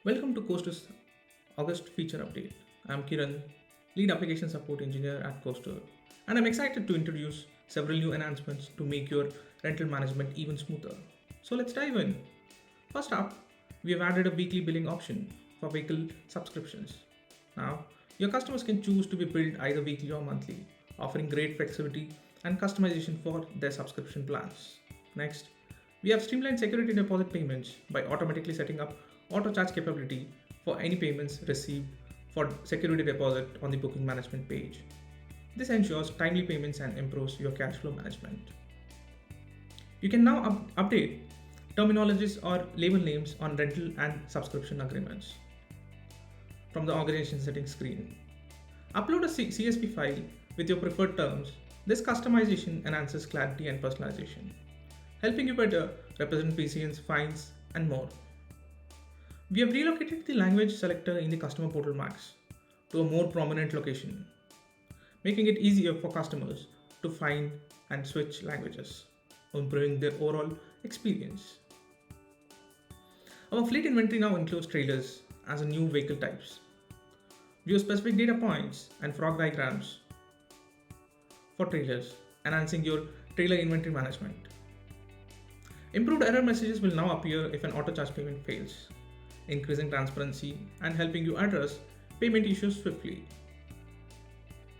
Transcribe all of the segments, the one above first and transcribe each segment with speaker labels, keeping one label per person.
Speaker 1: Welcome to Coastr's August feature update. I'm Kiran, lead application support engineer at Coastr, and I'm excited to introduce several new enhancements to make your rental management even smoother. So let's dive in. First up, we have added a weekly billing option for vehicle subscriptions. Now, your customers can choose to be billed either weekly or monthly, offering great flexibility and customization for their subscription plans. Next, we have streamlined security deposit payments by automatically setting up auto charge capability for any payments received for security deposit on the booking management page. This ensures timely payments and improves your cash flow management. You can now update terminologies or label names on rental and subscription agreements from the organization settings screen. Upload a CSV file with your preferred terms. This customization enhances clarity and personalization, helping you better represent PCNs, fines, and more. We have relocated the language selector in the customer portal max to a more prominent location, making it easier for customers to find and switch languages, improving their overall experience. Our fleet inventory now includes trailers as a new vehicle types. View specific data points and frog diagrams for trailers, enhancing your trailer inventory management. Improved error messages will now appear if an auto charge payment fails, increasing transparency and helping you address payment issues swiftly.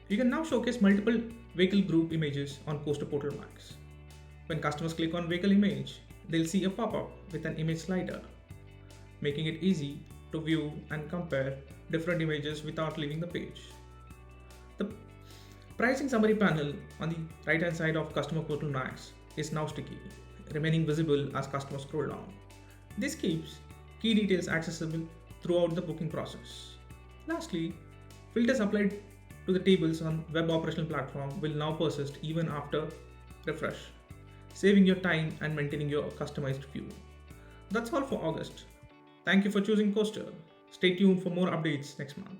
Speaker 1: You can now showcase multiple vehicle group images on Coastr Portal Max. When customers click on vehicle image, they'll see a pop-up with an image slider, making it easy to view and compare different images without leaving the page. The pricing summary panel on the right hand side of Customer Portal Max is now sticky, remaining visible as customers scroll down. This keeps key details accessible throughout the booking process. Lastly, filters applied to the tables on web operational platform will now persist even after refresh, saving your time and maintaining your customized view. That's all for August. Thank you for choosing Coaster. Stay tuned for more updates next month.